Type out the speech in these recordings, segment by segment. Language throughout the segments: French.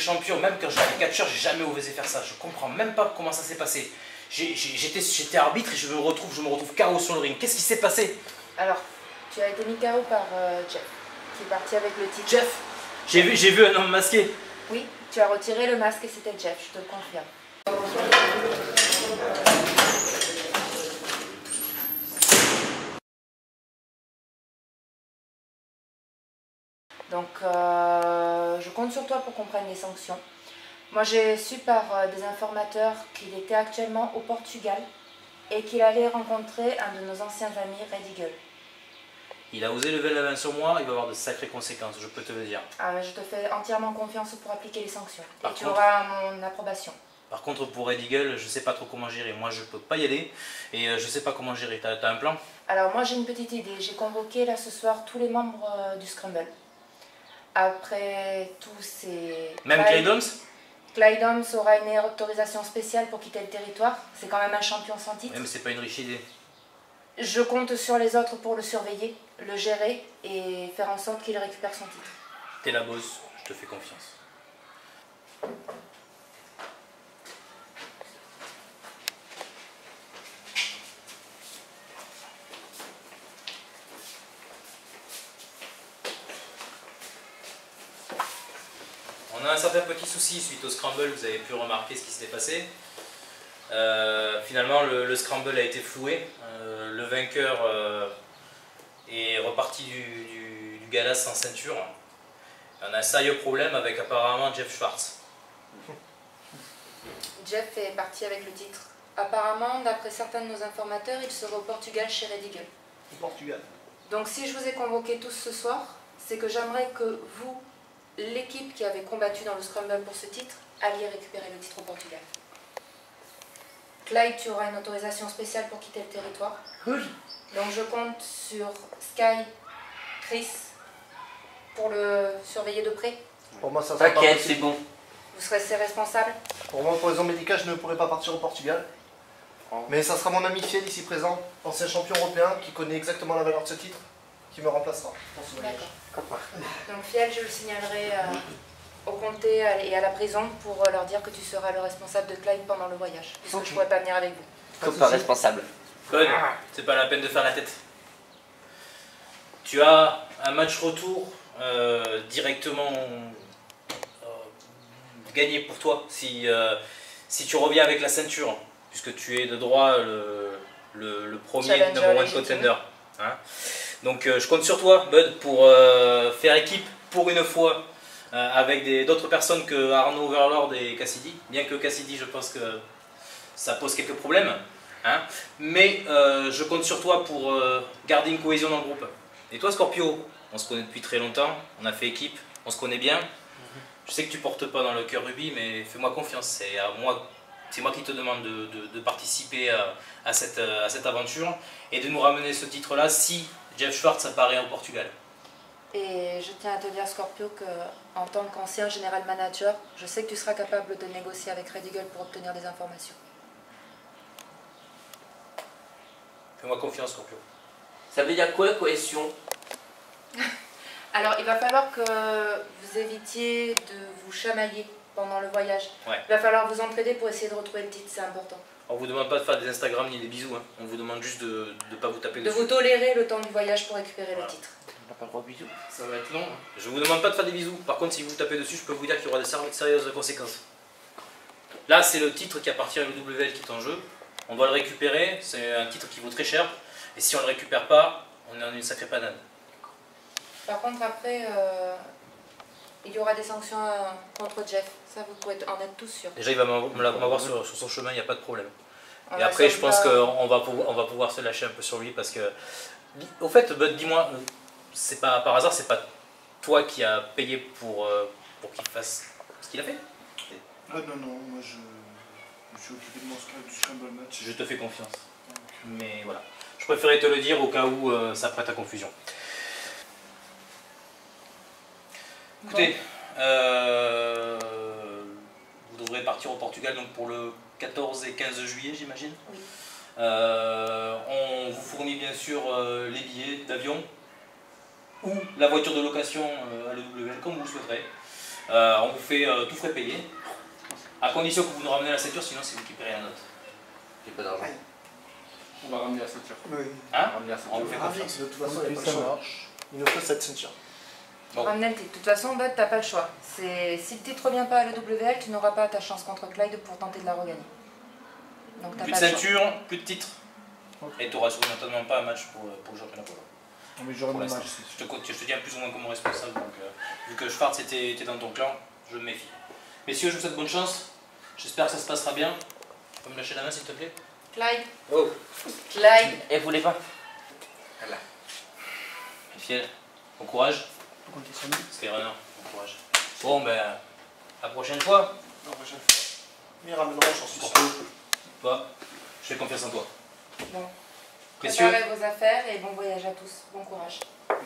champion, même quand j'étais catcheur, j'ai jamais osé faire ça. Je comprends même pas comment ça s'est passé. J'étais arbitre et je me retrouve KO sur le ring. Qu'est-ce qui s'est passé? Alors, tu as été mis KO par Jeff, qui est parti avec le titre. Jeff? J'ai vu un homme masqué. Oui, tu as retiré le masque et c'était Jeff, je te le confirme. Donc, je compte sur toi pour qu'on prenne les sanctions. Moi, j'ai su par des informateurs qu'il était actuellement au Portugal et qu'il allait rencontrer un de nos anciens amis, Red Eagle. Il a osé lever la main sur moi, il va avoir de sacrées conséquences, je peux te le dire. Ah, mais je te fais entièrement confiance pour appliquer les sanctions. Par et tu contre, auras mon approbation. Par contre, pour Red Eagle, je sais pas trop comment gérer. Moi, je peux pas y aller et je sais pas comment gérer. T'as un plan? Alors, moi, j'ai une petite idée. J'ai convoqué là ce soir tous les membres du Scramble. Après tous ces... Même Clyde Holmes? Clyde Holmes aura une autorisation spéciale pour quitter le territoire. C'est quand même un champion sans titre. Même c'est pas une riche idée. Je compte sur les autres pour le surveiller, le gérer et faire en sorte qu'il récupère son titre. T'es la boss, je te fais confiance. On a un certain petit souci suite au scramble, vous avez pu remarquer ce qui s'était passé. Finalement, le scramble a été floué. Le vainqueur est reparti du gala sans ceinture. On a un sérieux problème avec apparemment Jeff Schwartz. Jeff est parti avec le titre. Apparemment, d'après certains de nos informateurs, il serait au Portugal chez Red Eagle. Au Portugal. Donc si je vous ai convoqués tous ce soir, c'est que j'aimerais que vous, l'équipe qui avait combattu dans le Scramble pour ce titre, alliez récupérer le titre au Portugal. Clyde, tu auras une autorisation spéciale pour quitter le territoire. Cool. Donc je compte sur Sky, Chris, pour le surveiller de près. Pour moi, ça sera pas T'inquiète, possible. c'est bon. Vous serez ses responsables. Pour moi, pour raison médicale, je ne pourrai pas partir au Portugal. Mais ça sera mon ami Fiel ici présent, ancien champion européen, qui connaît exactement la valeur de ce titre, qui me remplacera pour ce voyage. D'accord. Donc Fiel, je le signalerai au comté et à la prison pour leur dire que tu seras le responsable de Clyde pendant le voyage, puisque je ne pourrai pas venir avec vous. Comme pas responsable. Code, c'est pas la peine de faire la tête. Tu as un match retour directement gagné pour toi si tu reviens avec la ceinture, puisque tu es de droit le premier Challenger number one légitime. contender. Hein. Donc je compte sur toi, Bud, pour faire équipe pour une fois avec d'autres personnes que Arnaud Overlord et Cassidy. Bien que Cassidy, je pense que ça pose quelques problèmes. Hein. Mais je compte sur toi pour garder une cohésion dans le groupe. Et toi, Scorpio, on se connaît depuis très longtemps, on a fait équipe, on se connaît bien. Je sais que tu portes pas dans le cœur Ruby, mais fais-moi confiance. C'est moi qui te demande de participer à cette aventure et de nous ramener ce titre-là si Jeff Schwartz apparaît au Portugal. Et je tiens à te dire, Scorpio, que en tant qu'ancien général manager, je sais que tu seras capable de négocier avec Red Eagle pour obtenir des informations. Fais-moi confiance, Scorpio. Ça veut dire quoi, cohésion? Alors, il va falloir que vous évitiez de vous chamailler pendant le voyage. Ouais. Il va falloir vous entraider pour essayer de retrouver le titre, c'est important. On vous demande pas de faire des Instagram ni des bisous, hein. On vous demande juste de ne pas vous taper De dessus. vous tolérer le temps du voyage pour récupérer le titre. On n'a pas le droit de bisous. Ça va être long. Hein. Je vous demande pas de faire des bisous. Par contre, si vous tapez dessus, je peux vous dire qu'il y aura de sérieuses conséquences. Là, c'est le titre qui appartient à l'UWL qui est en jeu. On doit le récupérer. C'est un titre qui vaut très cher. Et si on ne le récupère pas, on est en une sacrée panade. Par contre, après, il y aura des sanctions contre Jeff. Ça, vous pouvez en être tous sûrs. Déjà, il va m'avoir sur son chemin, il n'y a pas de problème. On Et va après, je pense sauvegarder- qu'on va pouvoir se lâcher un peu sur lui parce que... Au fait, Bud, dis-moi, c'est pas par hasard, c'est pas toi qui as payé pour qu'il fasse ce qu'il a fait? Ah non, non, moi je suis occupé de mon du Scramble match. Je te fais confiance. Mais voilà. Je préférais te le dire au cas où ça prête à confusion. Écoutez, vous devrez partir au Portugal donc pour le 14 et 15 juillet, j'imagine. Oui. On vous fournit bien sûr les billets d'avion ou la voiture de location à l'EWL comme vous le souhaiterez. On vous fait tout frais payer. À condition que vous nous ramenez la ceinture, sinon c'est vous qui payez la note. J'ai pas d'argent. On va ramener la ceinture. Oui. Hein? On va ramener la On ceinture. vous fait confiance. De toute façon, il n'y a Ok, pas ça le choix. marche. Il nous faut cette ceinture. Bon. Ramener le titre. De toute façon, Bud, t'as pas le choix. Si le titre revient pas à l'EWL, tu n'auras pas ta chance contre Clyde pour tenter de la regagner. Donc t'as Plus de pas le choix. ceinture, plus de titre. Ok. Et tu n'auras sûrement pas un match pour le championnat polo. Non, mais j'aurai Pour mon l'instant. match, c'est sûr. Je te tiens plus ou moins comme responsable, donc vu que Schwartz était dans ton clan, je me méfie. Messieurs, je vous souhaite bonne chance. J'espère que ça se passera bien. Tu peux me lâcher la main s'il te plaît? Clyde. Oh. Clyde. Et vous voulez pas? Fiel, bon courage. Faut compter sur nous. Skyrunner, bon courage. Bon ben, à la prochaine fois. La prochaine fois. Mais ils ramèneront, j'en suis sûr. Surtout, toi, je fais confiance en toi. Bon. Messieurs, Préparez vos affaires et bon voyage à tous. Bon courage.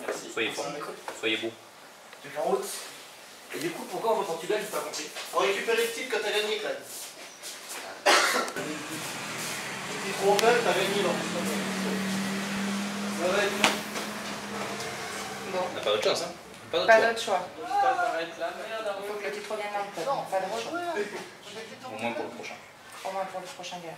Merci. soyez forts, soyez beaux. Tu es en route. Et du coup, pourquoi on va au Portugal? J'ai pas compris. Faut récupérer le titre que t'as gagné, Clyde. Le titre Open, t'as gagné là. Ça va être bon. Bon. On n'a pas d'autre chance, hein? Pas d'autre Pas choix. d'autre choix. Il faut que le titre revienne dans le club. Pas d'autre choix. Au moins pour le prochain. Au moins pour le prochain gars.